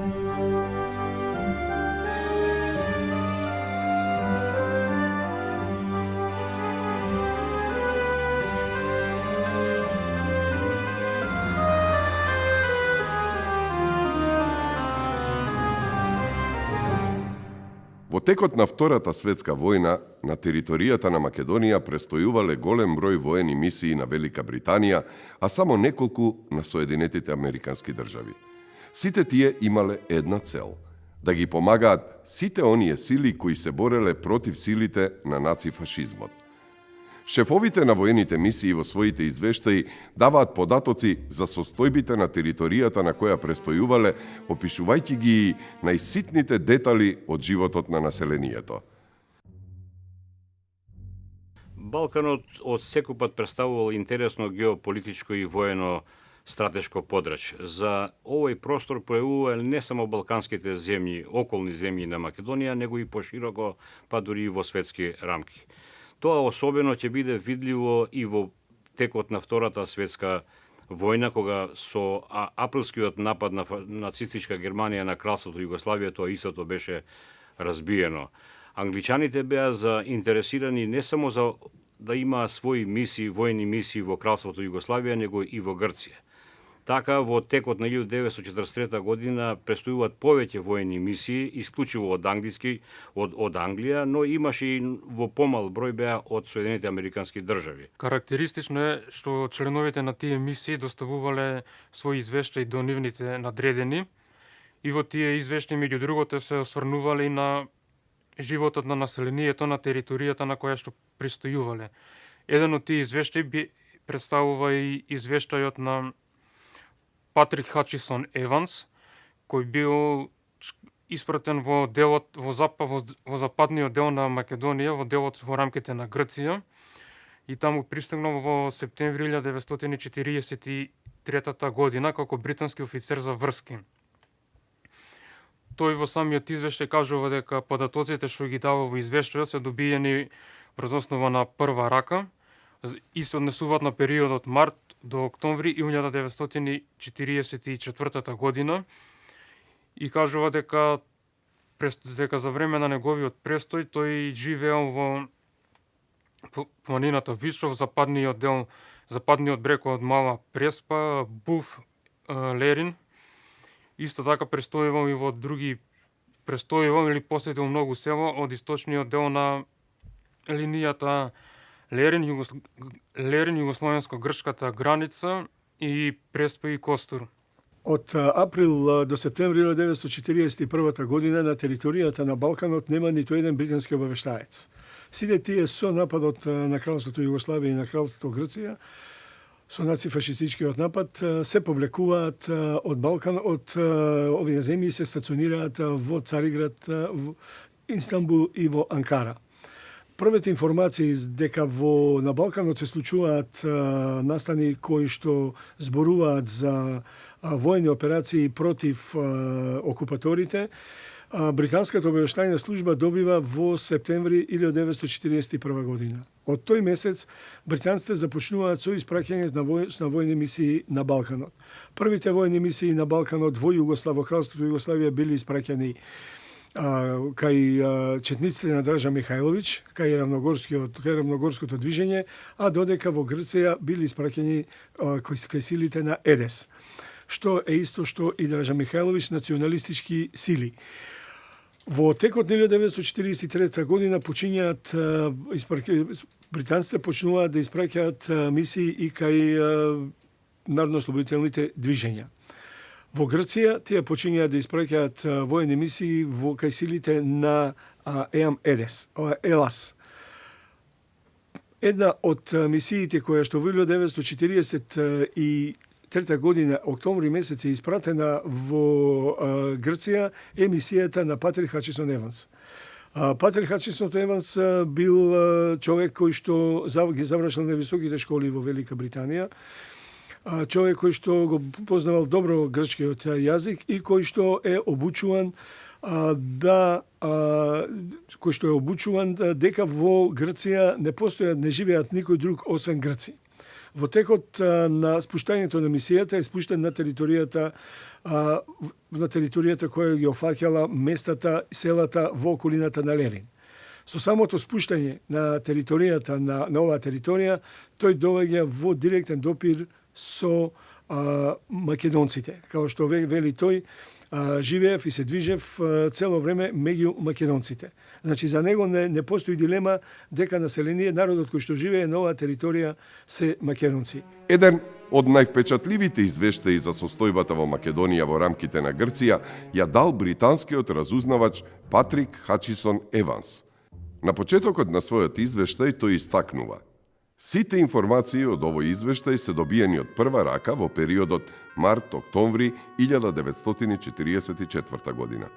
Во текот на Втората светска војна, на територијата на Македонија престојувале голем број воени мисии на Велика Британија, а само неколку на Соединетите Американски држави. Сите тие имале една цел – да ги помагаат сите оние сили кои се бореле против силите на нацифашизмот. Шефовите на воените мисии во своите извештаи даваат податоци за состојбите на територијата на која престојувале, опишувајќи ги најситните детали од животот на населението. Балканот од секупат представувал интересно геополитичко и воено стратешко подрачје. За овој простор пројавува не само балканските земји, околни земји на Македонија, него и пошироко, па дури и во светски рамки. Тоа особено ќе биде видливо и во текот на Втората светска војна, кога со априлскиот напад на нацистичка Германија на кралството Југославија тоа истото беше разбиено. Англичаните беа заинтересирани не само за да имаа своји мисии, војни мисии во кралството Југославија, него и во Грција. Така, во текот на 1943 година престојуваат повеќе војни мисии, исклучиво од Англија, но имаше и во помал број беа од Соединетите Американски држави. Карактеристично е што членовите на тие мисии доставувале своји извештаи до нивните надредени и во тие извештаи меѓу другото се осврнувале и на животот на населението на територијата на која што престојувале. Еден од тие извештаи представува и извештајот на Патрик Хачисон Еванс, кој бил испратен во западниот дел на Македонија, во делот во рамките на Грција, и таму пристигнал во септември 1943 година како британски офицер за врски. Тој во самиот извештај кажува дека податоците што ги дава во извештајот се добиени врз основа на прва рака и се однесуваат на периодот март до октомври 1944 година и кажува дека за време на неговиот престој тој живеел во планината Вичов, западниот брег од Мала Преспа, Буф, Лерин. Исто така престојувал и во други или посетил многу села од источниот дел на линијата Лерин, југословенско-грчката граница и Преспа и Костур. Од април до септември 1941 година на територијата на Балканот нема ниту еден британски обавештаец. Сите тие со нападот на кралството Југославија и на кралството Грција, со нацифашистичкиот напад, се повлекуваат од Балкан, од овие земји се стационираат во Цариград, во Истанбул и во Анкара. Првите информации дека на Балканот се случуваат настани кои што зборуваат за војни операции против окупаторите, британската обавештајна служба добива во септември 1941 година. Од тој месец британците започнуваат со испраќање на војни мисии на Балканот. Првите војни мисии на Балканот во кралството Југославија били испраќани кај четниците на Дража Михајловиќ, кај рамногорското движење, а додека во Грција били испраќани кај силите на ЕДЕС, што е исто што и Дража Михајловиќ националистички сили. Во текот на 1943 година британците почнуваат да испраќаат мисии и кај народно-ослободителните движења. Во Грција тие почињаат да испраќаат војни мисии кај силите на ЕЛАС. Една од мисиите која што во 1943 година, октомври месец, е испратена во Грција е мисијата на Патрик Хачисон Еванс. Патрик Хачисон Еванс бил човек кој што ги завршил на високите школи во Велика Британија, човек кој што го познавал добро грчкиот јазик и кој што е обучуван дека во Грција не живеат никој друг освен грци. Во текот на спуштањето на мисијата е спуштен на територијата која ги офаќала местата, селата во околината на Лерин. Со самото спуштање на територијата на оваа територија, тој доаѓа во директен допир со македонците. Као што вели тој, живеев и се движев цело време меѓу македонците. Значи, за него не постои дилема дека народот кој што живее на оваа територија се македонци. Еден од највпечатливите извештаи за состојбата во Македонија во рамките на Грција ја дал британскиот разузнавач Патрик Хачисон Еванс. На почетокот на својот извештај тој истакнува: сите информации од овој извештај се добиени од прва рака во периодот март-октомври 1944 година.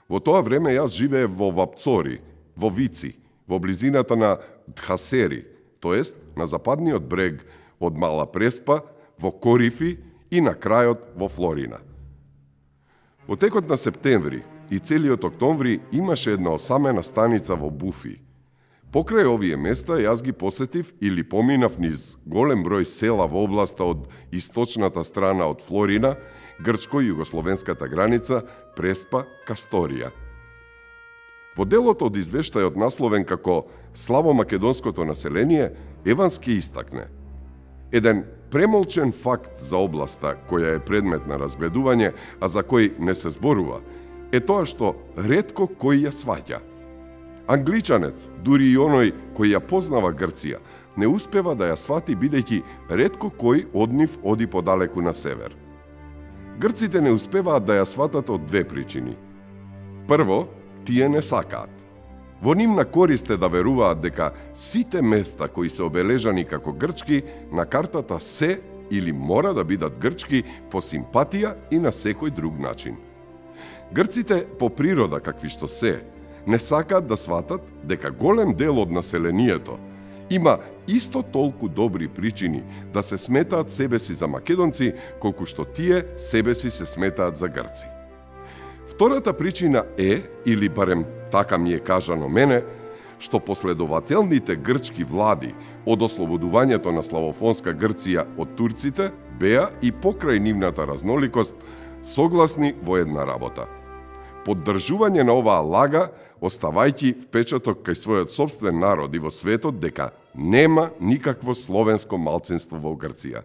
Во тоа време јас живеев во Вапцори, во Вици, во близината на Дхасери, тоест на западниот брег од Мала Преспа, во Корифи и на крајот во Флорина. Во текот на септември и целиот октомври имаше една осамена станица во Буфи. Покрај овие места јас ги посетив или поминав низ голем број села во областа од источната страна од Флорина, грчко-југословенската граница, Преспа, Касторија. Во делот од извештајот насловен како «Славо македонското население», Еванс ке истакне: еден премолчен факт за областа која е предмет на разгледување, а за кој не се зборува, е тоа што ретко кој ја сваќа. Англичанец, дури и оној кој ја познава Грција, не успева да ја свати бидејќи ретко кој од нив оди подалеку на север. Грците не успеваат да ја сватат од две причини. Прво, тие не сакаат. Во нивна корист е да веруваат дека сите места кои се обележани како грчки на картата се или мора да бидат грчки по симпатија и на секој друг начин. Грците по природа какви што се, не сакаат да сватат дека голем дел од населението има исто толку добри причини да се сметаат себеси за македонци, колку што тие себеси се сметаат за грци. Втората причина е, или барем така ми е кажано мене, што последователните грчки влади од ослободувањето на славофонска Грција од турците беа и покрај нивната разноликост согласни во една работа: поддржување на оваа лага, оставајќи впечаток кај својот сопствен народ и во светот дека нема никакво словенско малцинство во Грција.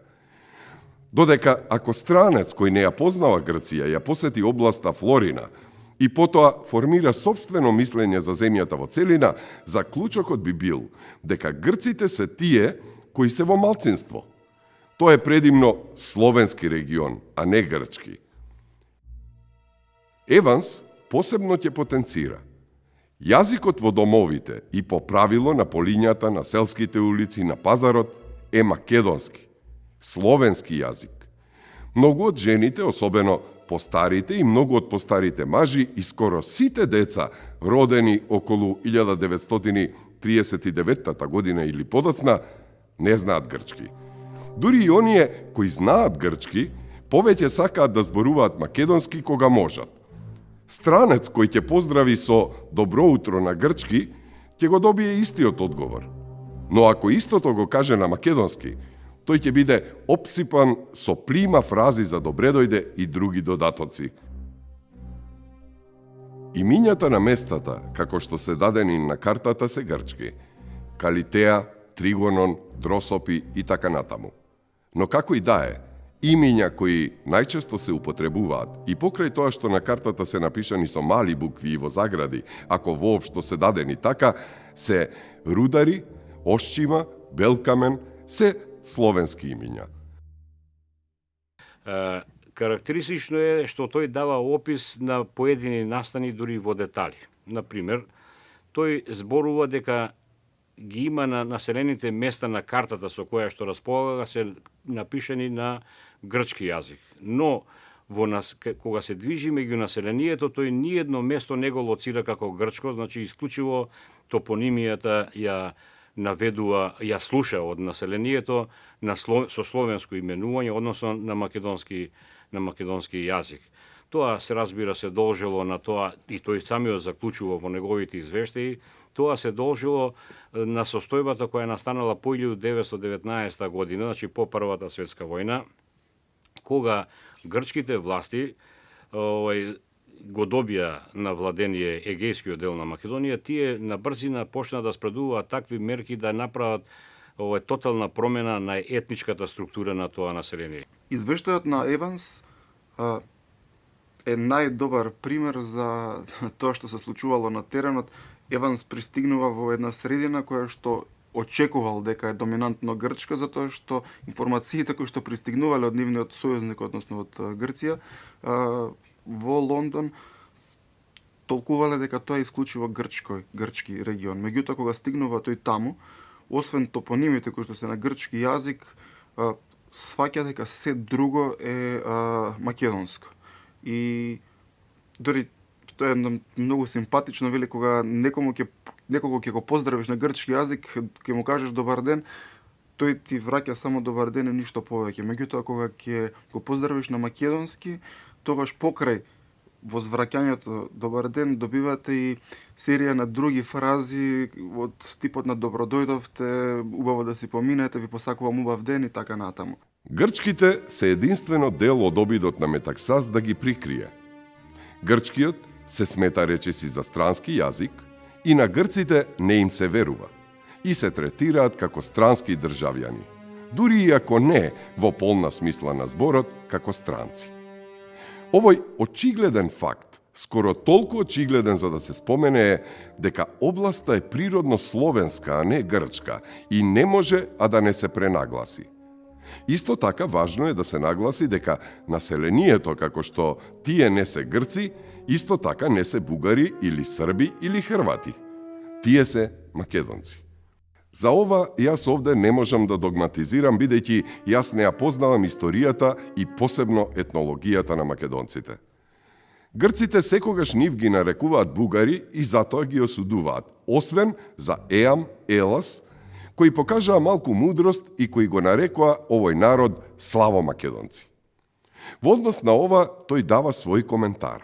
Додека ако странец кој не ја познава Грција ја посети областа Флорина и потоа формира сопствено мислење за земјата во целина, заклучокот би бил дека грците се тие кои се во малцинство. Тоа е предимно словенски регион, а не грчки. Еванс посебно ќе потенцира: јазикот во домовите и по правило на полињата, на селските улици, на пазарот е македонски, словенски јазик. Многу од жените, особено постарите и многу од постарите мажи и скоро сите деца родени околу 1939 година или подоцна, не знаат грчки. Дури и оние кои знаат грчки, повеќе сакаат да зборуваат македонски кога можат. Странец кој ќе поздрави со добро утро на грчки, ќе го добие истиот одговор. Но ако истото го каже на македонски, тој ќе биде обсипан со плима фрази за добре дојде и други додатоци. Имињата на местата, како што се дадени на картата, се грчки: Калитеа, Тригонон, Дросопи и така натаму. Но како и да е, имиња кои најчесто се употребуваат и покрај тоа што на картата се напишани со мали букви и во загради, ако воопшто се дадени така, се Рудари, Ошчима, Белкамен, се словенски имиња. Карактеристично е што тој дава опис на поедини настани дури во детали. Например, тој зборува дека ги има на населените места на картата со која што располага се напишани на грчки јазик. Но кога се движи меѓу населението, тој ниедно место не го лоцира како грчко, значи исклучиво топонимијата ја наведува, ја слуша од населението со словенско именување, односно на македонски јазик. Тоа се разбира се должело на тоа, и тој самиот заклучува во неговите извештаи, тоа се должело на состојбата која настанала по 1919 година, значи по Првата светска војна, кога грчките власти го добија на владение егејскиот дел на Македонија, тие на брзина почна да спредуваат такви мерки да направат тотална промена на етничката структура на тоа население. Извештајот на Еванс е најдобар пример за тоа што се случувало на теренот. Еванс пристигнува во една средина која што очекувал дека е доминантно грчка, затоа што информациите кои што пристигнувале од нивниот сојузник, односно од Грција, во Лондон, толкувале дека тоа е исклучиво грчки регион. Меѓутоа, кога стигнува тој таму, освен топонимите кои што се на грчки јазик, сваќа дека се друго е македонско. И дори тоа е многу симпатично, вели, кога некого ќе го поздравиш на грчки јазик, ќе му кажеш добар ден, тој ти враќа само добар ден и ништо повеќе. Меѓутоа, кога ќе го поздравиш на македонски, тогаш покрај возвраќањето добар ден добивате и серија на други фрази од типот на добро дојдовте, убаво да си поминете, ви посакувам убав ден и така натаму. Грчките се единствено дел од обидот на Метаксас да ги прикрие. Грчкиот се смета речиси за странски јазик и на грците не им се верува и се третираат како странски државјани, дури и ако не во полна смисла на зборот како странци. Овој очигледен факт, скоро толку очигледен за да се спомене, е дека областа е природно словенска, а не грчка и не може а да не се пренагласи. Исто така важно е да се нагласи дека населението, како што тие не се грци, исто така не се бугари или срби или хрвати. Тие се македонци. За ова јас овде не можам да догматизирам, бидејќи јас не ја познавам историјата и посебно етнологијата на македонците. Грците секогаш нив ги нарекуваат бугари и затоа ги осудуваат, освен за Еам, Елас, кои покажаа малку мудрост и кои го нарекоа овој народ славомакедонци. Во однос на ова, тој дава свој коментар.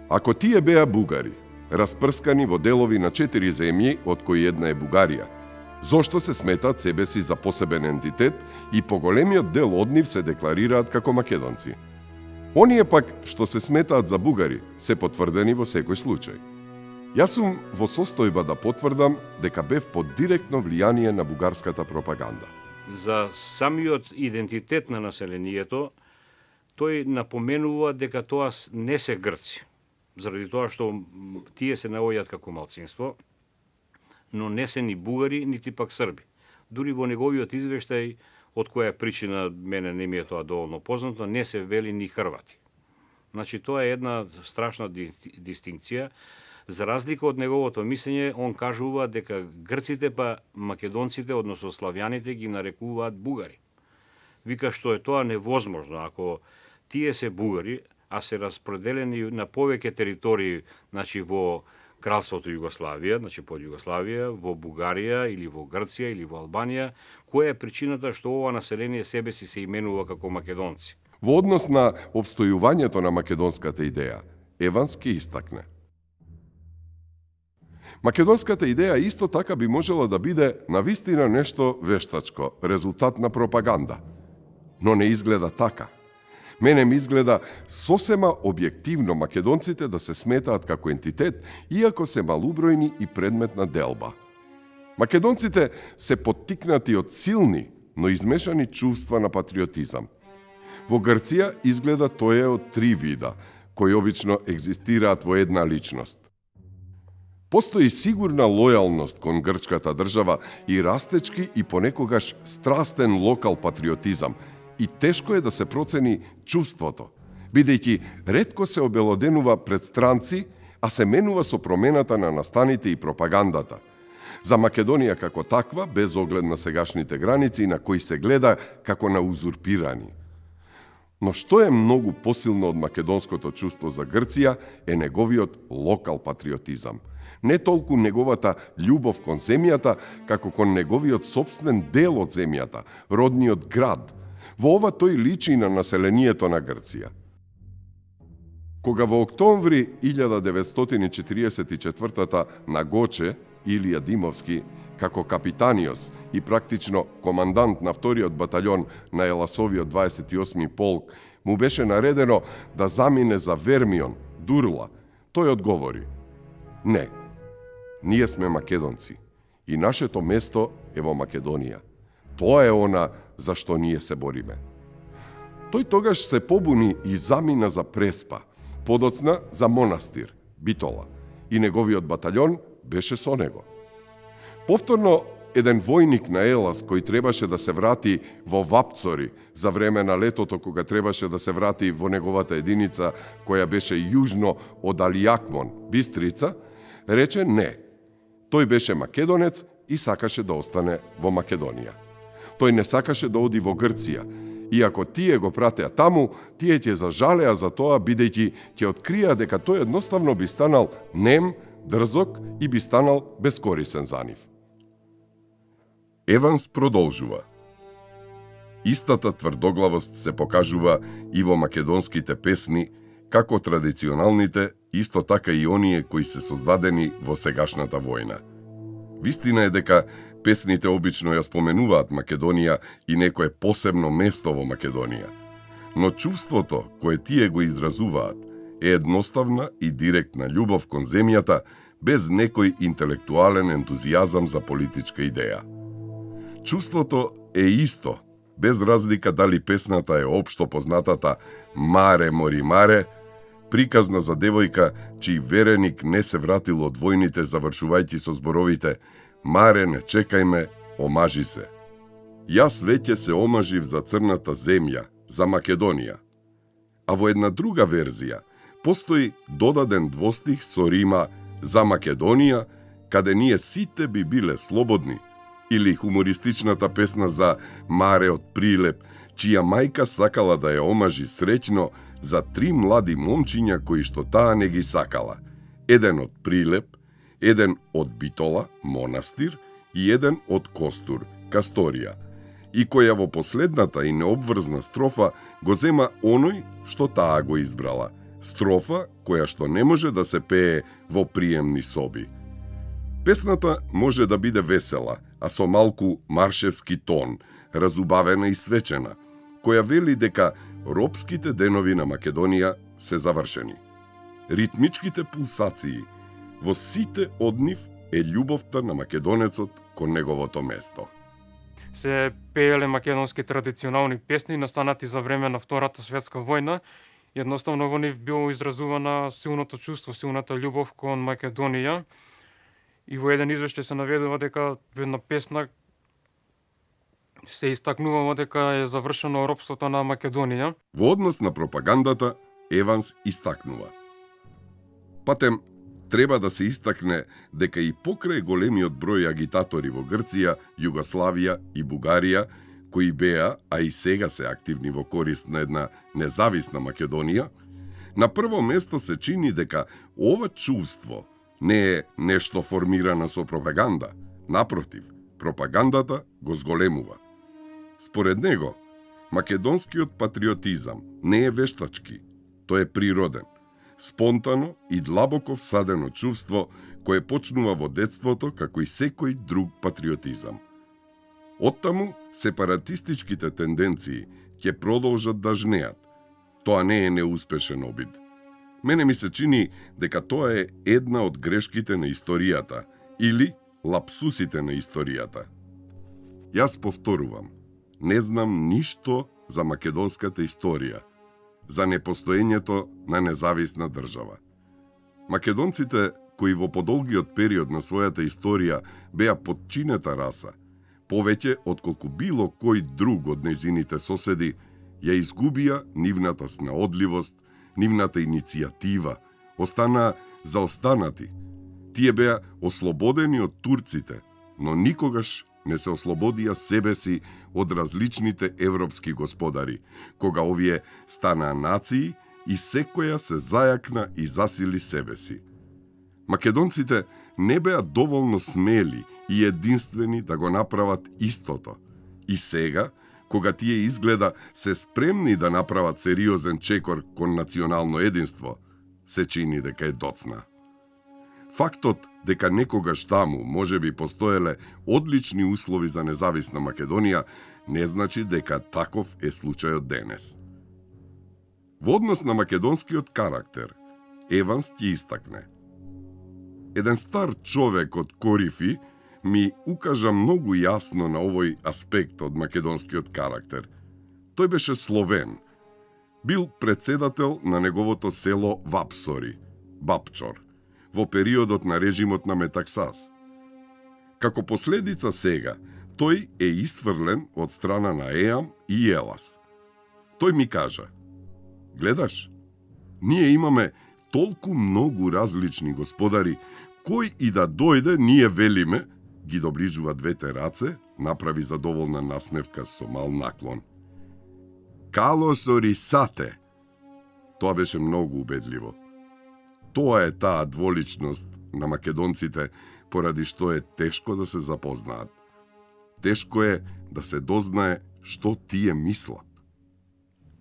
Ако тие беа бугари, распрскани во делови на 4 земји, од кои една е Бугарија, зошто се сметаат себе си за посебен ентитет и поголемиот дел од нив се декларираат како македонци? Оние пак што се сметаат за бугари се потврдени во секој случај. Јас сум во состојба да потврдам дека бев под директно влијание на бугарската пропаганда. За самиот идентитет на населението, тој напоменува дека тоа не се грци, заради тоа што тие се наоѓаат како малцинство, но не се ни бугари, нити пак срби. Дури во неговиот извештај, од која причина мене не ми е тоа доволно познато, не се вели ни хрвати. Значи, тоа е една страшна дистинкција. За разлика од неговото мислење, он кажува дека грците па македонците, односно славјаните, ги нарекуваат бугари. Вика што е тоа невозможно, ако тие се бугари, а се распределени на повеќе територии, значи во Кралството Југославија, значи под Југославија, во Бугарија или во Грција или во Албанија, која е причината што ова население себе си се именува како македонци? Во однос на обстојувањето на македонската идеја, Еванс ке истакне. Македонската идеја исто така би можела да биде навистина нешто вештачко, резултат на пропаганда. Но не изгледа така. Мене ми изгледа сосема објективно македонците да се сметаат како ентитет, иако се малубројни и предмет на делба. Македонците се поттикнати од силни, но измешани чувства на патриотизам. Во Грција изгледа тоа е од 3 вида, кои обично екзистираат во една личност. Постои сигурна лојалност кон грчката држава и растечки и понекогаш страстен локал патриотизам, и тешко е да се процени чувството, бидејќи ретко се обелоденува пред странци, а се менува со промената на настаните и пропагандата. За Македонија како таква, без оглед на сегашните граници, на кои се гледа како на узурпирани. Но што е многу посилно од македонското чувство за Грција е неговиот локал патриотизам. Не толку неговата љубов кон земјата, како кон неговиот собствен дел од земјата, родниот град. Во ова тој личи на населението на Грција. Кога во октомври 1944 на Гоче, Илија Димовски, како капитаниос и практично командант на вториот батаљон на Еласовиот 28 полк, му беше наредено да замине за Вермион, Дурла. Тој одговори: "Не, ние сме македонци и нашето место е во Македонија. Тоа е она за што ние се бориме." Тој тогаш се побуни и замина за Преспа, подоцна за Монастир, Битола, и неговиот батаљон беше со него. Повторно, еден војник на Елас кој требаше да се врати во Вапцори за време на летото кога требаше да се врати во неговата единица која беше јужно од Алијакмон, Бистрица, рече не. Тој беше македонец и сакаше да остане во Македонија. Тој не сакаше да оди во Грција, иако тие го пратеа таму, тие ќе зажалеа за тоа бидејќи ќе откриа дека тој едноставно би станал нем, дрзок и би станал бескорисен за нив. Еванс продолжува. Истата тврдоглавост се покажува и во македонските песни, како традиционалните, исто така и оние кои се создадени во сегашната војна. Вистина е дека песните обично ја споменуваат Македонија и некое посебно место во Македонија, но чувството кое тие го изразуваат е едноставна и директна љубов кон земјата, без некој интелектуален ентузијазам за политичка идеја. Чувството е исто, без разлика дали песната е општо познатата "Маре, мори, маре", приказна за девојка чиј вереник не се вратил од војните завршувајќи со зборовите "Маре, не чекај ме, омажи се". Јас веќе се омажив за црната земја, за Македонија. А во една друга верзија постои додаден двостих со рима "За Македонија, каде ние сите би биле слободни", или хумористичната песна за Маре од Прилеп, чија мајка сакала да ја омажи среќно за 3 млади момчиња кои што таа не ги сакала. Еден од Прилеп, еден од Битола, Монастир, и еден од Костур, Касторија, и која во последната и необврзна строфа го зема оној што таа го избрала, строфа која што не може да се пее во приемни соби. Песната може да биде весела, а со малку маршевски тон, разубавена и свечена, која вели дека робските денови на Македонија се завршени. Ритмичките пулсации во сите од нив е љубовта на македонецот кон неговото место. Се пееле македонски традиционални песни настанати за време на Втората светска војна. Едноставно во нив било изразувана силното чувство, силната љубов кон Македонија. И во еден извештај се наведува дека во една песна се истакнувало дека е завршено робството на Македонија. Во однос на пропагандата, Еванс истакнува: "Патем, треба да се истакне дека и покрај големиот број агитатори во Грција, Југославија и Бугарија, кои беа, а и сега се активни во корист на една независна Македонија, на прво место се чини дека ова чувство не е нешто формирано со пропаганда. Напротив, пропагандата го зголемува. Според него, македонскиот патриотизам не е вештачки, тој е природен, спонтано и длабоко всадено чувство кое почнува во детството како и секој друг патриотизам. Оттаму, сепаратистичките тенденции ќе продолжат да жнеат. Тоа не е неуспешен обид. Мене ми се чини дека тоа е една од грешките на историјата или лапсусите на историјата. Јас повторувам, не знам ништо за македонската историја, за непостоењето на независна држава. Македонците, кои во подолгиот период на својата историја беа подчинета раса, повеќе отколку било кој друг од нејзините соседи, ја изгубија нивната снаодливост, нивната иницијатива, останаа заостанати. Тие беа ослободени од турците, но никогаш не се ослободија себе си од различните европски господари, кога овие станаа нации и секоја се зајакна и засили себе си. Македонците не беа доволно смели и единствени да го направат истото. И сега, кога тие изгледа се спремни да направат сериозен чекор кон национално единство, се чини дека е доцна. Фактот дека некогаш таму може би постоеле одлични услови за независна Македонија не значи дека таков е случајот денес. Во однос на македонскиот карактер, Еванс ќе истакне: еден стар човек од Корифи ми укажа многу јасно на овој аспект од македонскиот карактер. Тој беше словен. Бил председател на неговото село Вапсори, Бапчор, во периодот на режимот на Метаксас. Како последица сега, тој е исфрлен од страна на Еам и Елас. Тој ми кажа: гледаш, ние имаме толку многу различни господари, кој и да дојде, ние велиме, ги доближува двете раце, направи задоволна насмевка со мал наклон. Калос орисате. Тоа беше многу убедливо. Тоа е таа дволичност на македонците, поради што е тешко да се запознаат. Тешко е да се дознае што тие мислат.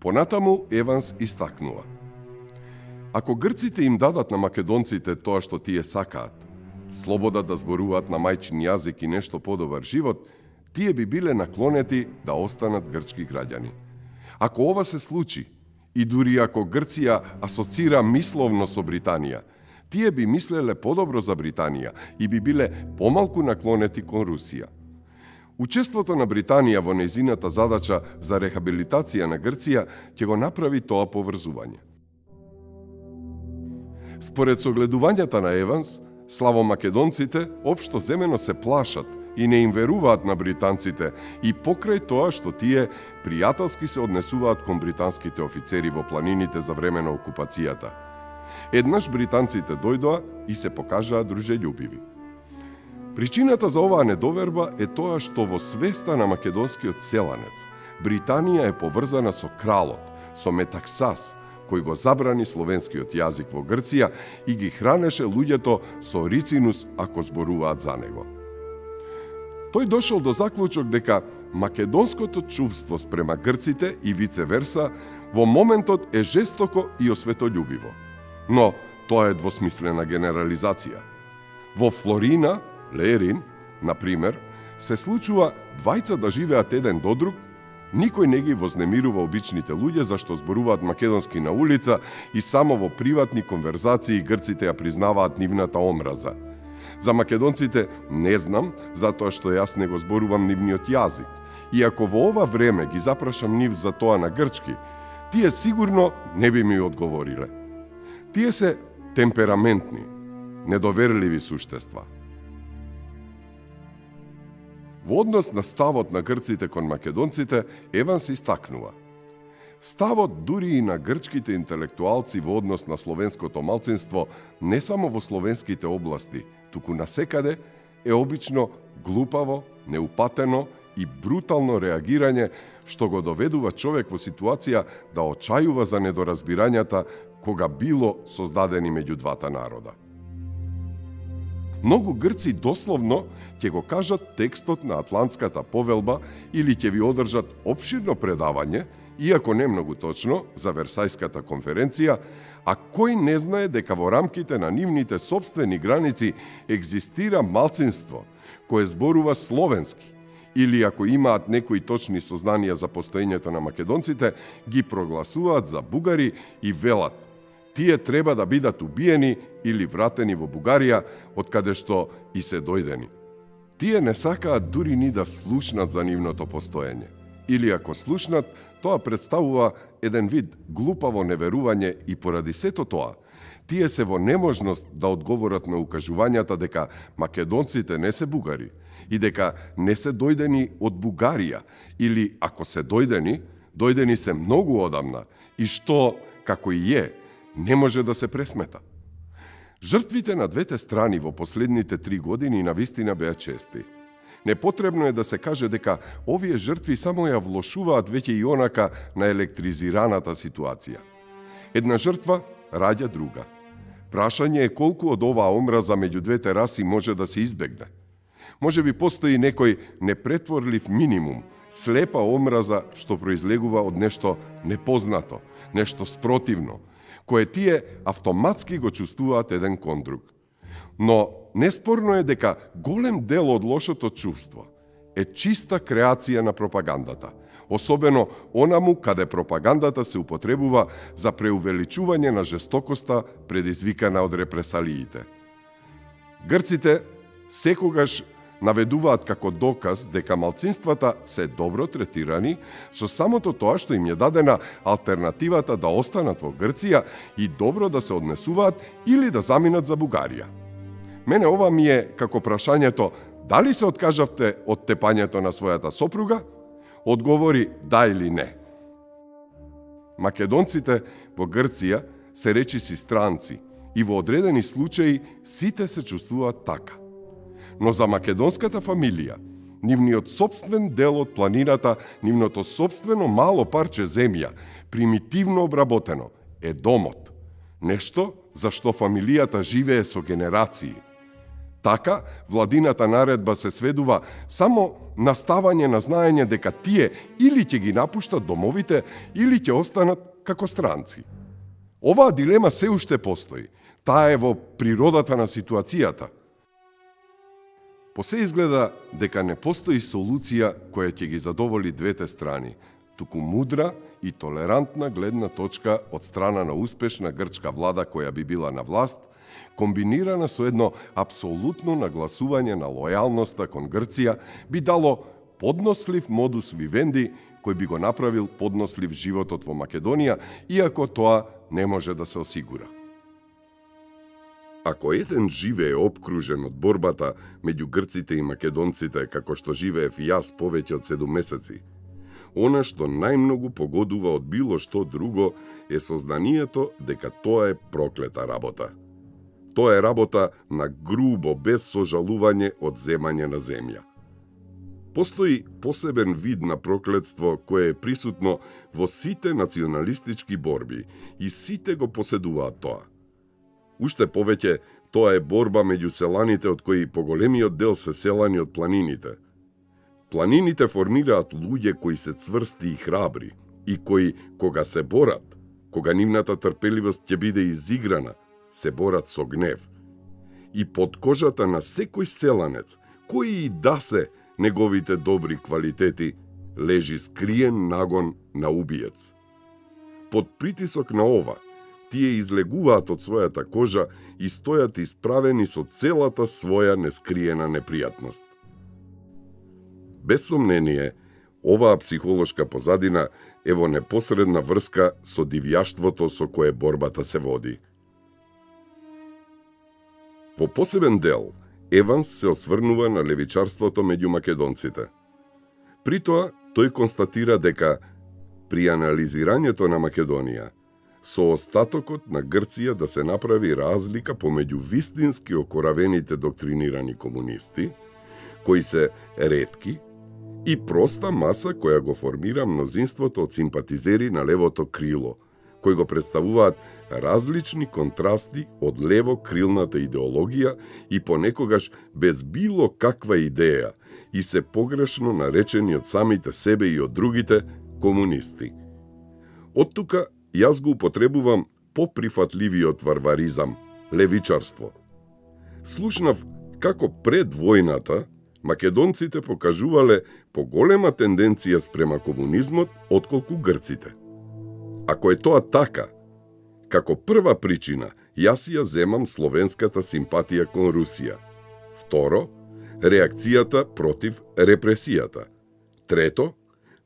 Понатаму Еванс истакнува: ако грците им дадат на македонците тоа што тие сакаат, слобода да зборуваат на мајчин јазик и нешто подобар живот, тие би биле наклонети да останат грчки граѓани. Ако ова се случи, и дури ако Грција асоцира мисловно со Британија, тие би мислеле подобро за Британија и би биле помалку наклонети кон Русија. Учеството на Британија во нејзината задача за рехабилитација на Грција ќе го направи тоа поврзување. Според согледувањата на Еванс, славомакедонците општо земено се плашат и не им веруваат на британците и покрај тоа што тие пријателски се однесуваат кон британските офицери во планините за време на окупацијата. Еднаш британците дојдоа и се покажаа дружељубиви. Причината за оваа недоверба е тоа што во свеста на македонскиот селанец Британија е поврзана со кралот, со Метаксас, кој го забрани словенскиот јазик во Грција и ги хранеше луѓето со рицинус ако зборуваат за него. Тој дошол до заклучок дека македонското чувство спрема грците и вице верса во моментот е жестоко и осветољубиво. Но тоа е двосмислена генерализација. Во Флорина, Лерин, например, се случува двајца да живеат еден до друг, никој не ги вознемирува обичните луѓе зашто зборуваат македонски на улица и само во приватни конверзации грците ја признаваат нивната омраза. За македонците не знам, затоа што јас не го зборувам нивниот јазик. И ако во ова време ги запрашам нив за тоа на грчки, тие сигурно не би ми одговориле. Тие се темпераментни, недоверливи суштества. Во однос на ставот на грците кон македонците, Еванс истакнува: ставот дури и на грчките интелектуалци во однос на словенското малцинство, не само во словенските области, туку насекаде, е обично глупаво, неупатено и брутално реагирање, што го доведува човек во ситуација да очајува за недоразбирањата кога било создадени меѓу двата народа. Многу грци дословно ќе го кажат текстот на Атлантската повелба или ќе ви одржат опширно предавање, иако не многу точно, за Версајската конференција, а кој не знае дека во рамките на нивните сопствени граници екзистира малцинство кое зборува словенски, или ако имаат некои точни сознанија за постоењето на македонците, ги прогласуваат за бугари и велат: тие треба да бидат убиени или вратени во Бугарија, од каде што и се дојдени. Тие не сакаат дури ни да слушнат за нивното постоење. Или ако слушнат, тоа представува еден вид глупаво неверување и поради сето тоа, тие се во неможност да одговорат на укажувањата дека македонците не се бугари и дека не се дојдени од Бугарија, или ако се дојдени, дојдени се многу одамна и што, како и е, не може да се пресмета. Жртвите на двете страни во последните 3 години навистина беа чести. Непотребно е да се каже дека овие жртви само ја влошуваат веќе и онака на електризираната ситуација. Една жртва раѓа друга. Прашање е колку од оваа омраза меѓу двете раси може да се избегне. Може би постои некој непретворлив минимум, слепа омраза што произлегува од нешто непознато, нешто спротивно, кое тие автоматски го чувствуваат еден кон друг. Но неспорно е дека голем дел од лошото чувство е чиста креација на пропагандата, особено онаму каде пропагандата се употребува за преувеличување на жестокоста предизвикана од репресалиите. Грците секогаш наведуваат како доказ дека малцинствата се добро третирани со самото тоа што им е дадена алтернативата да останат во Грција и добро да се однесуваат или да заминат за Бугарија. Мене ова ми е како прашањето дали се откажавте од тепањето на својата сопруга? Одговори да или не. Македонците во Грција се речиси странци и во одредени случаи сите се чувствуваат така. Но за македонската фамилија, нивниот собствен дел од планината, нивното собствено мало парче земја, примитивно обработено, е домот. Нешто за што фамилијата живее со генерации. Така, владината наредба се сведува само на ставање на знаење дека тие или ќе ги напуштат домовите, или ќе останат како странци. Оваа дилема се уште постои. Таа е во природата на ситуацијата. По се изгледа дека не постои солуција која ќе ги задоволи двете страни, туку мудра и толерантна гледна точка од страна на успешна грчка влада која би била на власт, комбинирана со едно апсолутно нагласување на лојалноста кон Грција, би дало поднослив модус вивенди кој би го направил поднослив животот во Македонија, иако тоа не може да се осигура. Ако еден живее обкружен од борбата меѓу грците и македонците, како што живеев и јас повеќе од 7 месеци, она што најмногу погодува од било што друго е сознанието дека тоа е проклета работа. Тоа е работа на грубо, без сожалување одземање на земја. Постои посебен вид на проклетство кое е присутно во сите националистички борби и сите го поседуваат тоа. Уште повеќе, тоа е борба меѓу селаните од кои поголемиот дел се селани од планините. Планините формираат луѓе кои се цврсти и храбри и кои, кога се борат, кога нивната трпеливост ќе биде изиграна, се борат со гнев. И под кожата на секој селанец, кои и да се неговите добри квалитети, лежи скриен нагон на убиец. Под притисок на ова, тие излегуваат од својата кожа и стојат исправени со целата своја нескриена непријатност. Без сомнение, оваа психолошка позадина е во непосредна врска со дивјаштвото со кое борбата се води. Во посебен дел, Еванс се осврнува на левичарството меѓу македонците. При тоа, тој констатира дека при анализирањето на Македонија, со остатокот на Грција да се направи разлика помеѓу вистински окоравените доктринирани комунисти, кои се ретки, и проста маса која го формира мнозинството од симпатизери на левото крило, кои го представуваат различни контрасти од лево-крилната идеологија и понекогаш без било каква идеја и се погрешно наречени од самите себе и од другите комунисти. Од тука јас го употребувам поприфатливиот варваризам, левичарство. Слушнав како пред војната македонците покажувале поголема тенденција спрема комунизмот отколку грците. Ако е тоа така, како прва причина, јас ја земам словенската симпатија кон Русија. Второ, реакцијата против репресијата. Трето,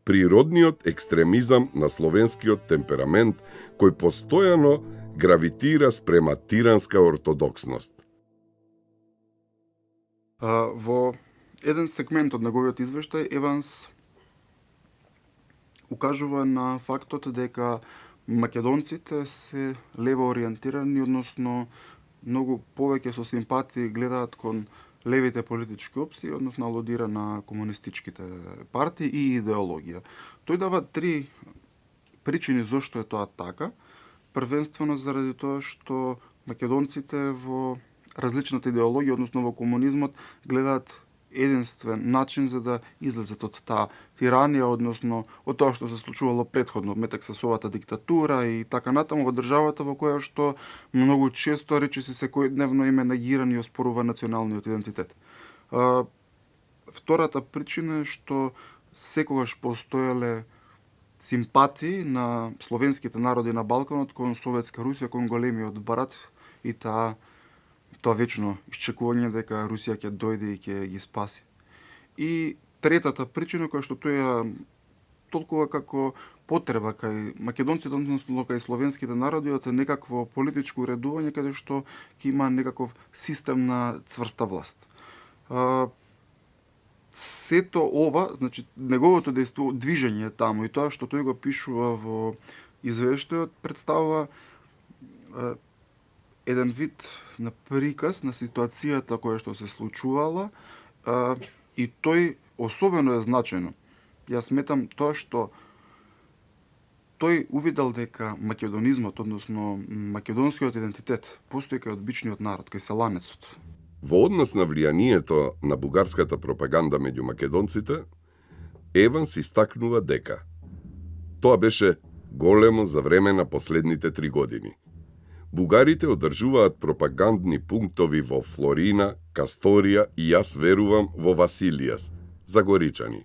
природниот екстремизам на словенскиот темперамент кој постојано гравитира спрема тиранска ортодоксност. Во еден сегмент од неговиот извештај, Еванс укажува на фактот дека македонците се лево ориентирани, односно многу повеќе со симпатии гледаат кон левите политички опции, односно алудира на комунистичките партии и идеологија. Тој дава 3 причини зошто е тоа така. Првенствено заради тоа што македонците во различната идеологија, односно во комунизмот, гледаат единствен начин за да излезат од таа тиранија, односно од тоа што се случувало претходно, метак со овата диктатура и така натаму во државата во која што многу често речиси секојдневно им е негиран и оспорува националниот идентитет. Втората причина е што секогаш постоеле симпатии на словенските народи на Балканот кон Советска Русија, кон големиот брат и тоа вечно исчекување дека Русија ќе дојде и ќе ги спаси. И третата причина која што тој толкова како потреба кај македонците, односно кај словенските народи, е некакво политичко уредување каде што ќе има некаков систем на цврста власт. Сето ова, значи неговото движење таму и тоа што тој го пишува во извештајот представува еден вид на приказ на ситуацијата која што се случувала и тој особено е значено. Јас сметам тоа што тој увидел дека македонизмот, односно македонскиот идентитет, постои кај обичниот народ, кај селанецот. Во однос на влијанието на бугарската пропаганда меѓу македонците, Еванс истакнува дека тоа беше големо за време на последните 3 години. Бугарите одржуваат пропагандни пунктови во Флорина, Касторија и јас верувам во Василијас, Загоричани.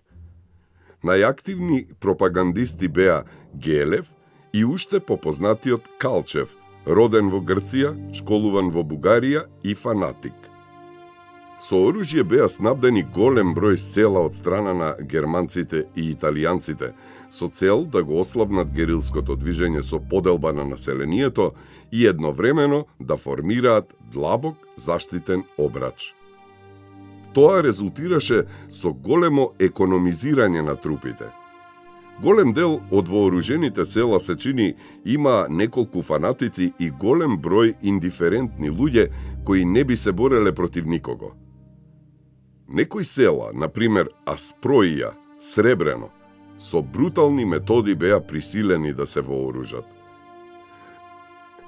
Најактивни пропагандисти беа Гелев и уште попознатиот Калчев, роден во Грција, школуван во Бугарија и фанатик. Со оружје беа снабдени голем број села од страна на германците и италијанците, со цел да го ослабнат герилското движење со поделба на населението и едновремено да формираат длабок заштитен обрач. Тоа резултираше со големо економизирање на трупите. Голем дел од вооружените села се чини има неколку фанатици и голем број индиферентни луѓе кои не би се бореле против никого. Некои села, например Аспроија, Сребрено, со брутални методи беа присилени да се вооружат.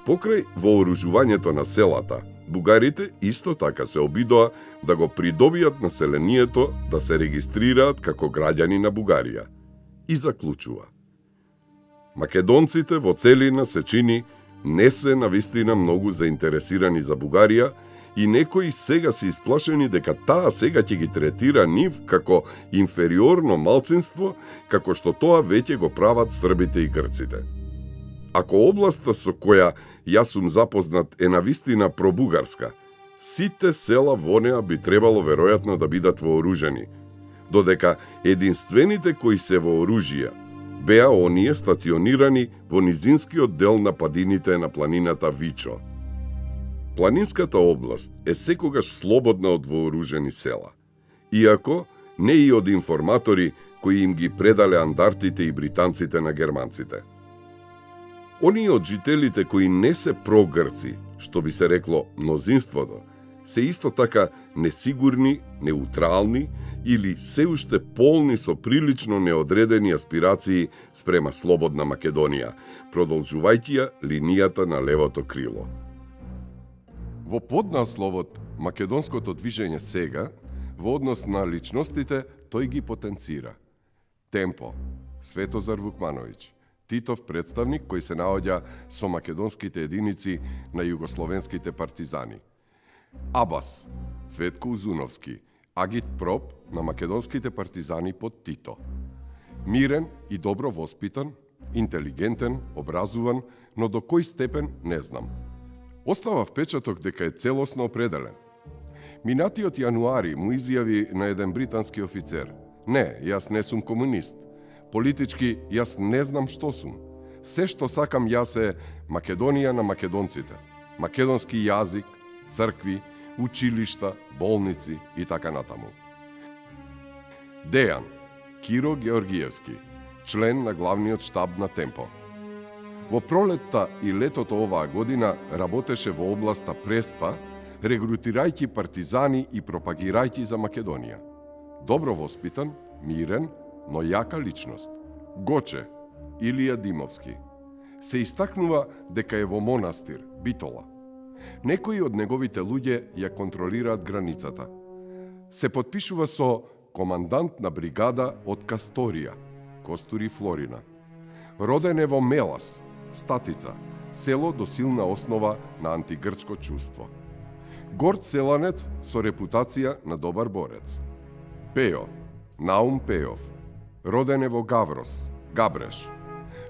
Покрај вооружувањето на селата, бугарите исто така се обидоа да го придобијат населението да се регистрираат како граѓани на Бугарија. И заклучува: македонците во целина се чини не се навистина многу заинтересирани за Бугарија и некои сега се исплашени дека таа сега ќе ги третира нив како инфериорно малцинство, како што тоа веќе го прават србите и грците. Ако областа со која јас сум запознат е навистина пробугарска, сите села во неа би требало веројатно да бидат вооружени, додека единствените кои се во оружје беа оние стационирани во низинскиот дел на падините на планината Вичо. Планинската област е секогаш слободна од вооружени села, иако не и од информатори кои им ги предале андартите и британците на германците. Оние од жителите кои не се прогрци, што би се рекло мнозинството, се исто така несигурни, неутрални или се уште полни со прилично неодредени аспирации спрема слободна Македонија, продолжувајќи ја линијата на левото крило. Во поднасловот Македонското движење сега, во однос на личностите, тој ги потенцира. Темпо, Светозар Вукмановиќ, Титов представник кој се наоѓа со македонските единици на југословенските партизани. Абас, Цветко Узуновски, агитпроп на македонските партизани под Тито. Мирен и добро воспитан, интелигентен, образуван, но до кој степен не знам. Остава впечаток дека е целосно определен. Минатиот јануари му изјави на еден британски офицер: "Не, јас не сум комунист. Политички јас не знам што сум. Се што сакам јас е Македонија на македонците. Македонски јазик, цркви, училишта, болници и така натаму." Дејан Киро Георгиевски, член на главниот штаб на Темпо. Во пролетта и летото оваа година работеше во областа Преспа, регрутирајќи партизани и пропагирајќи за Македонија. Добро воспитан, мирен, но јака личност. Гоче Илија Димовски. Се истакнува дека е во монастир, Битола. Некои од неговите луѓе ја контролираат границата. се подпишува со командант на бригада од Касторија, Костури Флорина. Роден е во Мелас, Статица, село до силна основа на антигрчко чувство. Горд селанец со репутација на добар борец. Пео, Наум Пеов. Роден е во Гаврос, Габреш.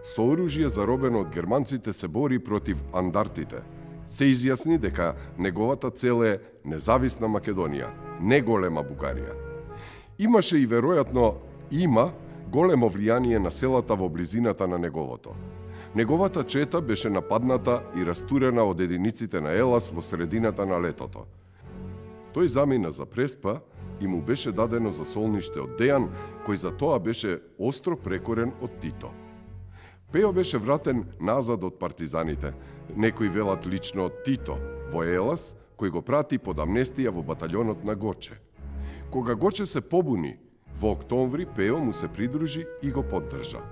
Со оружје заробено од германците се бори против андартите. Се изјасни дека неговата цел е независна Македонија, не голема Бугарија. Имаше и веројатно има големо влијание на селата во близината на неговото. Неговата чета беше нападната и растурена од единиците на Елас во средината на летото. Тој замина за Преспа и му беше дадено за солниште од Дејан, кој за тоа беше остро прекорен од Тито. Пео беше вратен назад од партизаните, некои велат лично од Тито, во Елас, кој го прати под амнестија во баталјонот на Гоче. Кога Гоче се побуни, во октомври Пео му се придружи и го поддржа.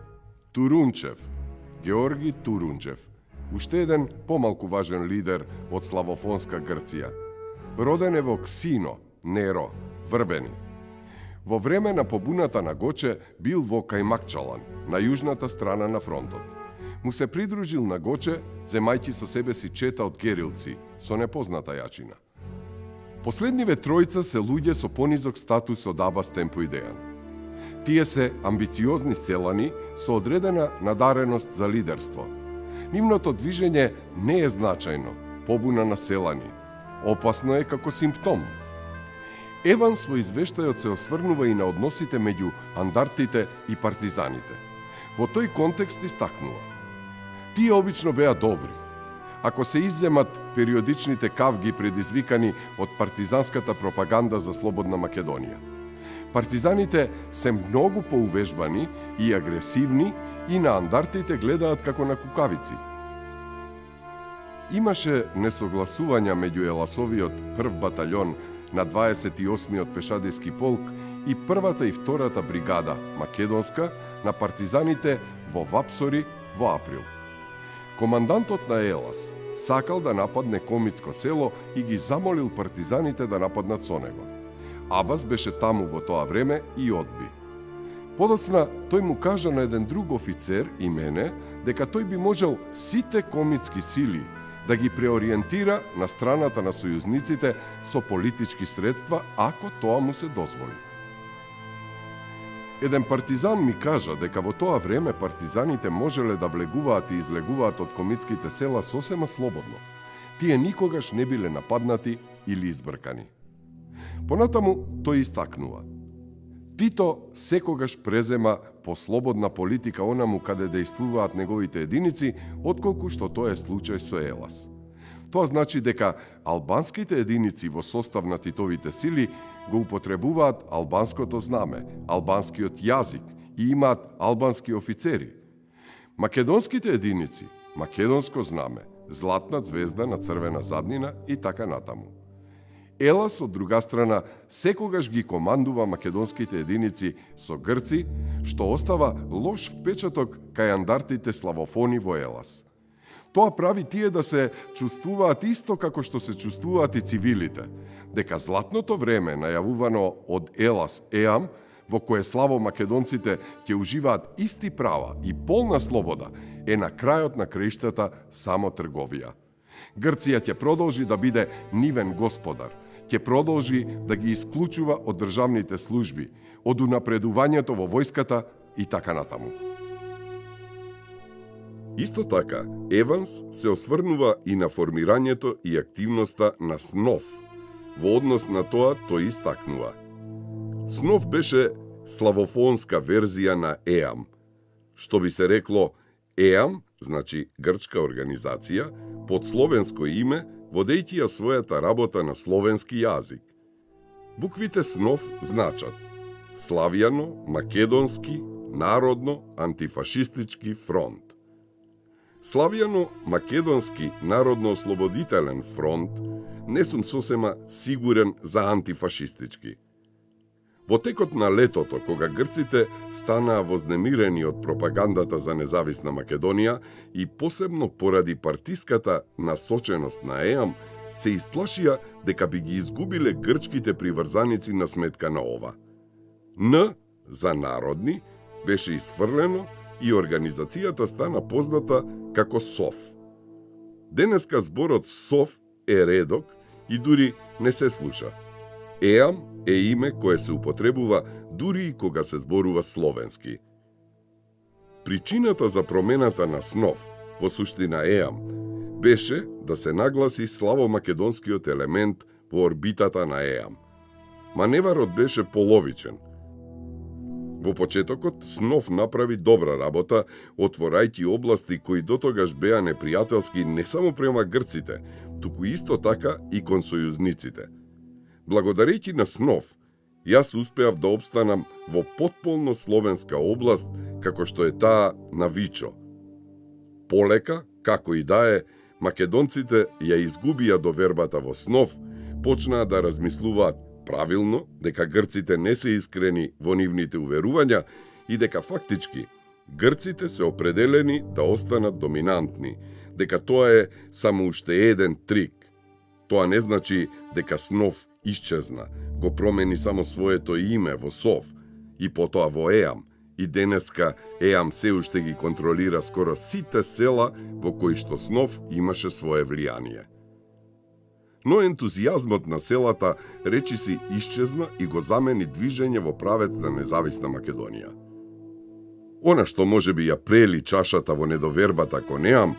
Турунчев, Георги Турунчев, уште еден помалку важен лидер од славофонска Грција. Роден е во Ксино, Неро, Врбени. Во време на побуната на Гоче бил во Кајмакчалан, на јужната страна на фронтот. Му се придружил на Гоче, земајќи со себе си чета од герилци, со непозната јачина. Последниве тројца се луѓе со понизок статус од Абас Темпо и Дејан. Тие се амбициозни селани со одредена надареност за лидерство. Нивното движење не е значајно, побуна на селани. Опасно е како симптом. Еванс во извештајот се осврнува и на односите меѓу андартите и партизаните. Во тој контекст истакнува: тие обично беа добри. Ако се изземат периодичните кавги предизвикани од партизанската пропаганда за слободна Македонија. Партизаните се многу поувежбани и агресивни и на андартите гледаат како на кукавици. Имаше несогласувања меѓу Еласовиот прв батаљон на 28-миот пешадиски полк и првата и втората бригада македонска на партизаните во Вапсори во април. Командантот на Елас сакал да нападне Комицко село и ги замолил партизаните да нападнат со него. Абас беше таму во тоа време и одби. Подоцна тој му кажа на еден друг офицер и мене дека тој би можел сите комицки сили да ги преориентира на страната на сојузниците со политички средства, ако тоа му се дозволи. Еден партизан ми кажа дека во тоа време партизаните можеле да влегуваат и излегуваат од комицките села сосема слободно. Тие никогаш не биле нападнати или избркани. Понатаму тој истакнува: Тито секогаш презема по слободна политика онаму каде дејствуваат неговите единици, отколку што тоа е случај со Елас. Тоа значи дека албанските единици во состав на Титовите сили го употребуваат албанското знаме, албанскиот јазик и имаат албански офицери. Македонските единици, македонско знаме, златна звезда на црвена заднина и така натаму. Елас, од друга страна, секогаш ги командува македонските единици со грци, што остава лош впечаток кај андартите славофони во Елас. Тоа прави тие да се чувствуваат исто како што се чувствуваат и цивилите, дека златното време, најавувано од Елас Еам, во кое славо македонците ќе уживаат исти права и полна слобода, е на крајот на краиштата само трговија. Грција ќе продолжи да биде нивен господар, ќе продолжи да ги исклучува од државните служби, од унапредувањето во војската и така натаму. Исто така, Еванс се осврнува и на формирањето и активноста на СНОВ. Во однос на тоа, тој истакнува: СНОВ беше славофонска верзија на ЕАМ. Што би се рекло, ЕАМ, значи грчка организација, под словенско име, водејќи ја својата работа на словенски јазик. Буквите СНОВ значат Славјано, Македонски, Народно, Антифашистички фронт. Славјано Македонски Народно-ослободителен фронт не сум сосема сигурен за антифашистички. Во текот на летото, кога грците станаа вознемирени од пропагандата за независна Македонија и посебно поради партиската насоченост на ЕАМ, се исплашија дека би ги изгубиле грчките приврзаници на сметка на ова. Н за народни беше исфрлено и организацијата стана позната како СОВ. Денеска зборот СОВ е редок и дури не се слуша. ЕАМ е име кое се употребува дури и кога се зборува словенски. Причината за промената на СНОВ, во суштина ЕАМ, беше да се нагласи славомакедонскиот елемент во орбитата на ЕАМ. Маневарот беше половичен. Во почетокот СНОВ направи добра работа, отворајќи области кои дотогаш беа непријателски не само према грците, туку исто така и кон сојузниците. Благодарејќи на СНОВ, јас успеав да опстанам во потполно словенска област, како што е таа на Вичо. Полека, како и да е, македонците ја изгубија довербата во СНОВ, почнаа да размислуваат правилно дека грците не се искрени во нивните уверувања и дека фактички грците се определени да останат доминантни, дека тоа е само уште еден трик. Тоа не значи дека СНОВ исчезна, го промени само своето име во СОВ и потоа во ЕАМ, и денеска ЕАМ се уште ги контролира скоро сите села во кои што СНОВ имаше свое влијание. Но ентузијазмот на селата речиси исчезна и го замени движење во правец на независна Македонија. Она што можеби ја прели чашата во недовербата кон ЕАМ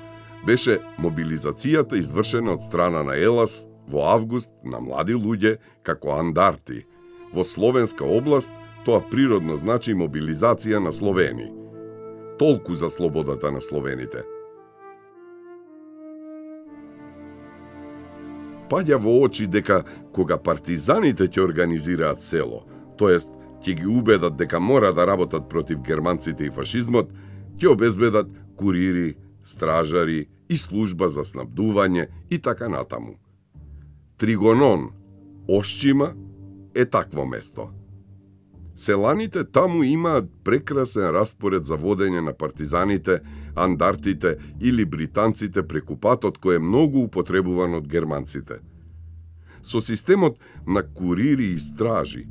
беше мобилизацијата извршена од страна на ЕЛАС во август на млади луѓе како андарти. Во словенска област тоа природно значи мобилизација на Словени. Толку за слободата на словените. Паѓа во очи дека кога партизаните ќе организираат село, тоест ќе ги убедат дека мора да работат против германците и фашизмот, ќе обезбедат курири, стражари и служба за снабдување и така натаму. Тригонон, Ошчима, е такво место. Селаните таму имаат прекрасен распоред за водење на партизаните, андартите или британците преку патот кој е многу употребуван од германците. Со системот на курири и стражи,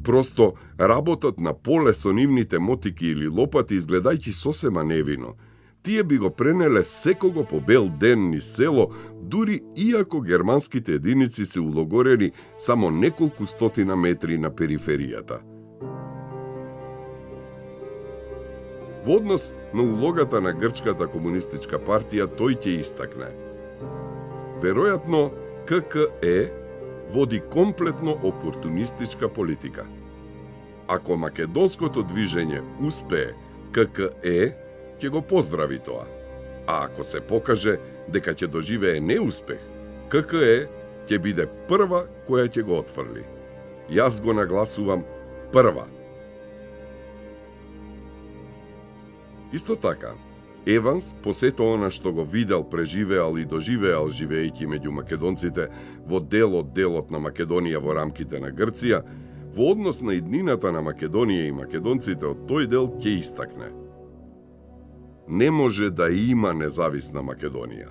просто работат на поле со нивните мотики или лопати изгледајќи сосема невино, тие би го пренеле секого по бел ден низ село, дури иако германските единици се улогорени само неколку стотина метри на периферијата. Во однос на улогата на Грчката комунистичка партија тој ќе истакне. Веројатно, ККЕ води комплетно опортунистичка политика. Ако македонското движење успее, ККЕ ќе го поздрави тоа. А ако се покаже дека ќе доживее неуспех, ККЕ ќе биде прва која ќе го отфрли. Јас го нагласувам прва. Исто така, Еванс, по сето она што го видел, преживеал и доживеал живејќи меѓу македонците во делот на Македонија во рамките на Грција, во однос на иднината на Македонија и македонците од тој дел ќе истакне. Не може да има независна Македонија.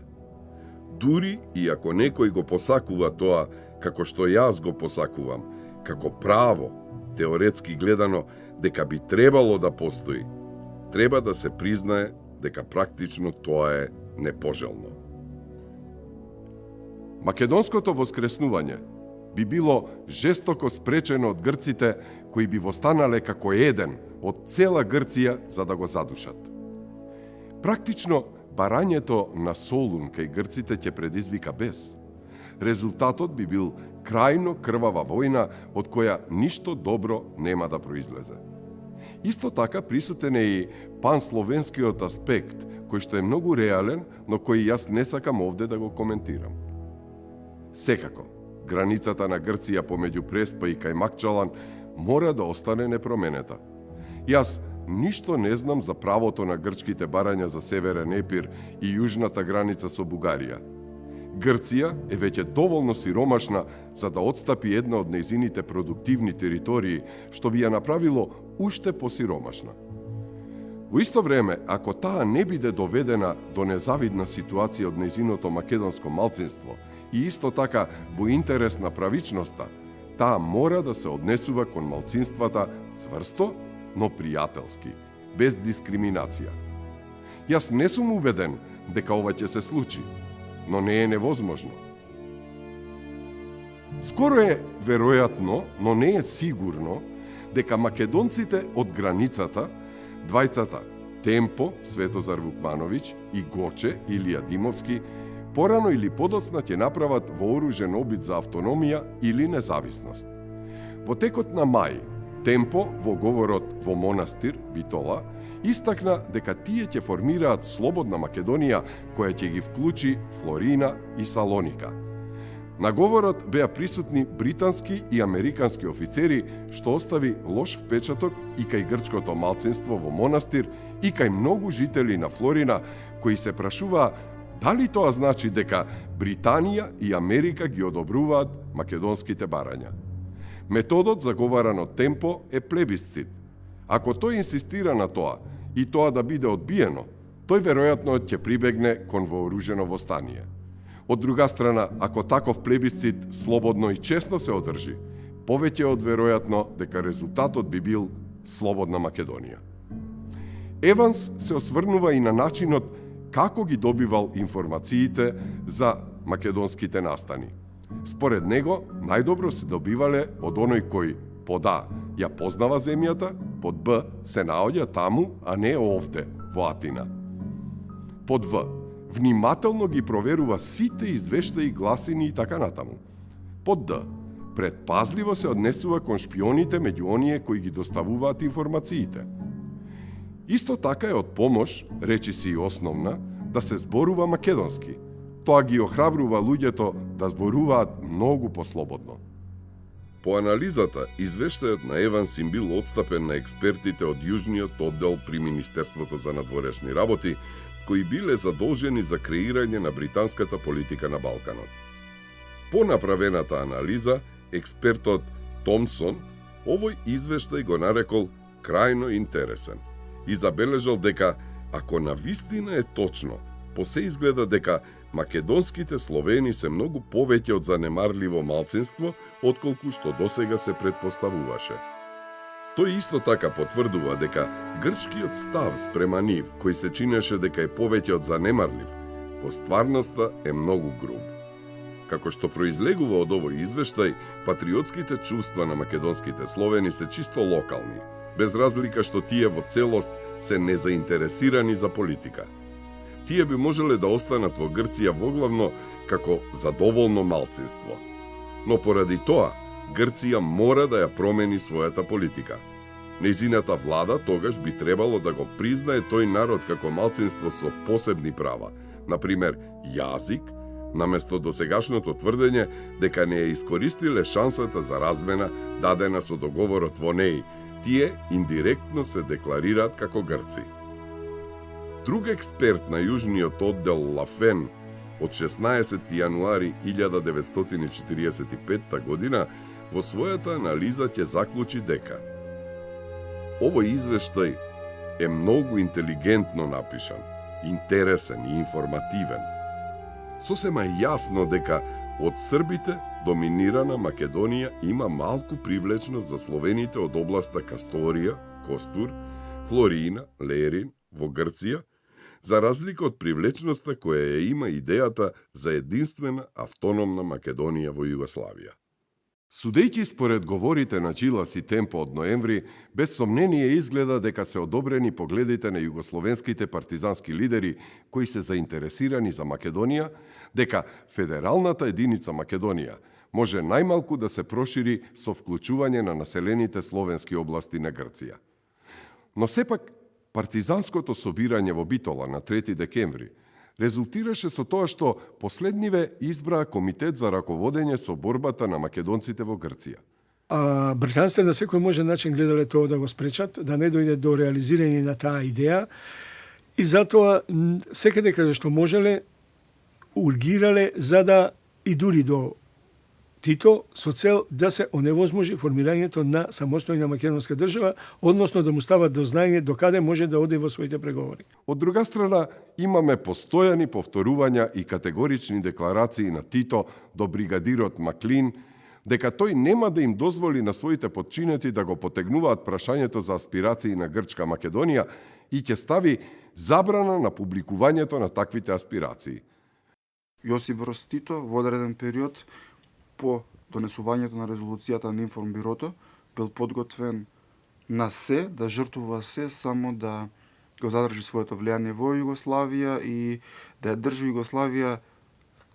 Дури и ако некој го посакува тоа, како што јас го посакувам, како право, теоретски гледано, дека би требало да постои, треба да се признае дека практично тоа е непожелно. Македонското воскреснување би било жестоко спречено од грците кои би востанале како еден од цела Грција за да го задушат. Практично, барањето на Солун кај грците ќе предизвика бес. Резултатот би бил крајно крвава војна од која ништо добро нема да произлезе. Исто така присутен е и пансловенскиот аспект, кој што е многу реален, но кој јас не сакам овде да го коментирам. Секако, границата на Грција помеѓу Преспа и Кајмакчалан мора да остане непроменета. Јас ништо не знам за правото на грчките барања за Северен Епир и јужната граница со Бугарија. Грција е веќе доволно сиромашна за да отстапи една од нејзините продуктивни територии, што би ја направило уште посиромашна. Во исто време, ако таа не биде доведена до незавидна ситуација од нејзиното македонско малцинство и исто така во интерес на правичноста, таа мора да се однесува кон малцинствата цврсто, но пријателски, без дискриминација. Јас не сум убеден дека ова ќе се случи, но не е невозможно. Скоро е веројатно, но не е сигурно, дека македонците од границата, двајцата Темпо, Светозар Вукмановиќ и Гоче, Илија Димовски, порано или подоцна ќе направат вооружен обид за автономија или независност. Во текот на мај, Темпо во говорот во Монастир, Битола, истакна дека тие ќе формираат слободна Македонија која ќе ги вклучи Флорина и Салоника. На говорот беа присутни британски и американски офицери, што остави лош впечаток и кај грчкото малцинство во Монастир и кај многу жители на Флорина, кои се прашуваа дали тоа значи дека Британија и Америка ги одобруваат македонските барања. Методот заговаран од Темпо е плебисцит. Ако тој инсистира на тоа и тоа да биде одбиено, тој веројатно ќе прибегне кон вооружено востание. Од друга страна, ако таков плебисцит слободно и честно се одржи, повеќе од веројатно дека резултатот би бил слободна Македонија. Еванс се осврнува и на начинот како ги добивал информациите за македонските настани. Според него, најдобро се добивале од оној кој под А ја познава земјата, под Б се наоѓа таму, а не овде, во Атина. Под В, внимателно ги проверува сите извештаи, гласини и така натаму. Под Д, предпазливо се однесува кон шпионите меѓу оние кои ги доставуваат информациите. Исто така е од помош, речиси и основна, да се зборува македонски. Тоа ги охрабрува луѓето да зборуваат многу послободно. По анализата, извештајот на Еванс им бил отстапен на експертите од јужниот оддел при Министерството за надворешни работи, кои биле задолжени за креирање на британската политика на Балканот. По направената анализа, експертот Томсон овој извештај го нарекол крајно интересен и забележал дека, ако навистина е точно, по се изгледа дека македонските словени се многу повеќе од занемарливо малцинство, отколку што досега се предпоставуваше. Тој исто така потврдува дека грчкиот став спрема нив, кој се чинеше дека е повеќе од занемарлив, во стварноста е многу груб. Како што произлегува од овој извештај, патриотските чувства на македонските словени се чисто локални, без разлика што тие во целост се незаинтересирани за политика. Тие би можеле да останат во Грција воглавно како задоволно малцинство. Но поради тоа, Грција мора да ја промени својата политика. Нејзината влада тогаш би требало да го признае тој народ како малцинство со посебни права, например јазик, наместо досегашното тврдење дека не ја искористиле шансата за размена дадена со договорот во неј, тие индиректно се декларираат како грци. Друг експерт на јужниот оддел Лафен од 16 јануари 1945 година во својата анализа ќе заклучи дека овој извештај е многу интелигентно напишан, интересен и информативен. Сосема е јасно дека од србите доминирана Македонија има малку привлечност за словените од областа Касторија, Костур, Флорина, Лерин во Грција, за разлика од привлечноста која ја има идејата за единствена автономна Македонија во Југославија. Судејќи според говорите на Джилас и Темпо од ноември, без сомнение изгледа дека се одобрени погледите на југословенските партизански лидери кои се заинтересирани за Македонија, дека федералната единица Македонија може најмалку да се прошири со вклучување на населените словенски области на Грција. Но сепак, партизанското собирање во Битола на 3 декември резултираше со тоа што последниве избраа комитет за раководење со борбата на македонците во Грција. А британците на секој можен начин гледале тоа да го спречат, да не дојде до реализирање на таа идеја и затоа секаде каде што можеле ургирале за да и дури до Тито со цел да се оневозможи формирањето на самостојна македонска држава, односно да му стават до знаење докаде може да оде во своите преговори. Од друга страна, имаме постојани повторувања и категорични декларации на Тито до бригадирот Маклин, дека тој нема да им дозволи на своите подчинети да го потегнуваат прашањето за аспирации на Грчка Македонија и ќе стави забрана на публикувањето на таквите аспирации. Јосип Брос Тито во одреден период по донесувањето на резолуцијата на Информбирото бил подготвен на се, да жртвува се, само да го задржи своето влијание во Југославија и да ја држи Југославија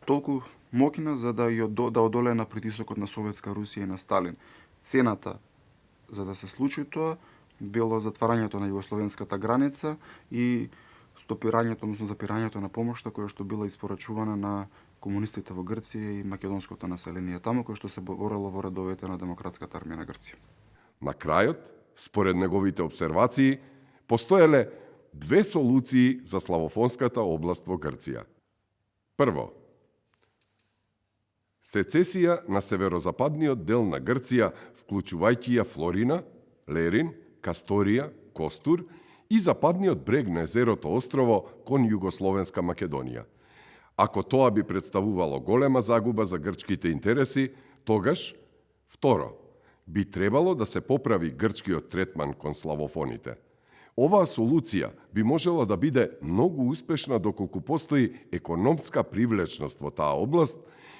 толку мокна за да одолее на притисокот на Советска Русија и на Сталин. Цената за да се случи тоа било затварањето на југословенската граница и стопирањето, односно запирањето на помошта која што била испорачувана на комунистите во Грција и македонското население таму, кој што се борело во редовите на Демократската армија на Грција. На крајот, според неговите обсервации, постоеле две солуции за славофонската област во Грција. Прво, сецесија на северозападниот дел на Грција, вклучувајќи ја Флорина, Лерин, Касторија, Костур и западниот брег на езерото Острово кон Југословенска Македонија. Ако тоа би представувало голема загуба за грчките интереси, тогаш, второ, би требало да се поправи грчкиот третман кон славофоните. Оваа солуција би можела да биде многу успешна доколку постои економска привлечност во таа област,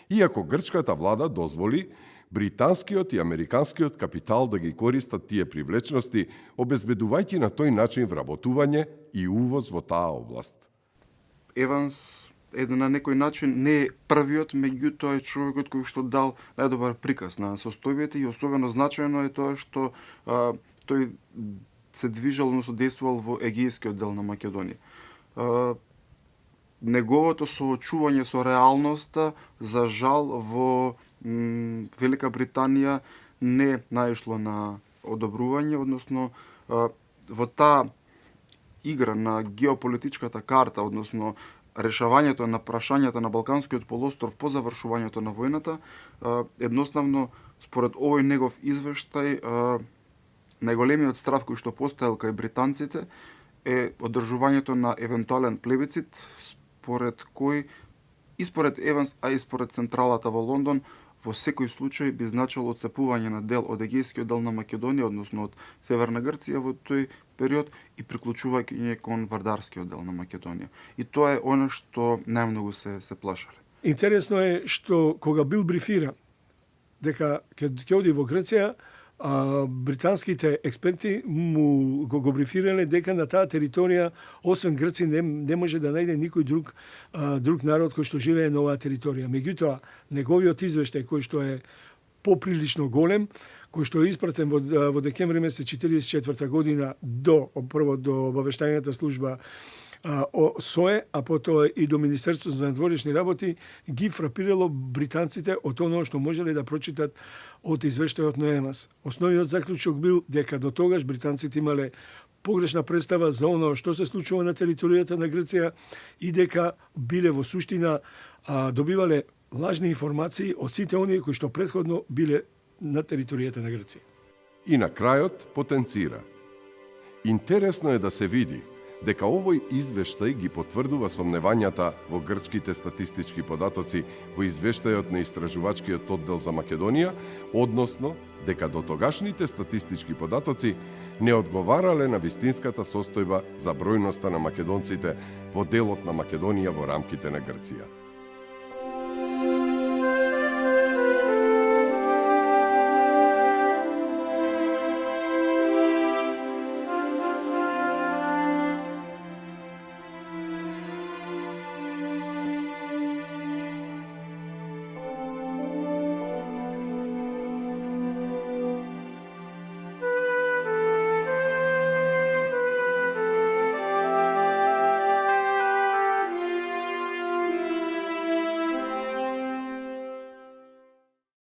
иако грчката влада дозволи британскиот и американскиот капитал да ги користат тие привлечности, обезбедувајќи на тој начин вработување и увоз во таа област. Еванс на некој начин не е првиот, меѓутоа е човекот кој што дал најдобар приказ на состојбите и особено значајно е тоа што тој се движел, односно действувал во егејскиот дел на Македонија. Неговото соочување со реалноста, за жал, во Велика Британија не наишло на одобрување, односно во таа игра на геополитичката карта, односно решавањето на прашањата на Балканскиот полуостров по завршувањето на војната, едноставно, според овој негов извештај, најголемиот страв кој што постоел кај британците е одржувањето на евентуален плебицит, според кој и според Еванс, а и според централата во Лондон, во секој случај би значило отцепување на дел од егејскиот дел на Македонија, односно од Северна Грција во тој период и приклучување кон Вардарскиот дел на Македонија. И тоа е оно што најмногу се плашале. Интересно е што кога бил брифиран дека ќе оди во Грција, британските експерти му го брифирале дека на таа територија, освен грци, не може да најде никој друг народ кој што живее на оваа територија. Меѓутоа, неговиот извештај кој што е поприлично голем, кој што е испратен во декември месец 1944 година до обавештајната служба СОЕ, а потоа и до Министерството за надворешни работи, ги фрапирало британците од оно што можеле да прочитат од извештајот на ЕМАС. Основниот заклучок бил дека до тогаш британците имале погрешна представа за оно што се случува на територијата на Грција и дека биле во суштина добивале лажни информации од сите оние кои што претходно биле на територијата на Грција. И на крајот потенцира. Интересно е да се види дека овој извештај ги потврдува сомневањата во грчките статистички податоци во извештајот на Истражувачкиот оддел за Македонија, односно дека до тогашните статистички податоци не одговарале на вистинската состојба за бројноста на македонците во делот на Македонија во рамките на Грција.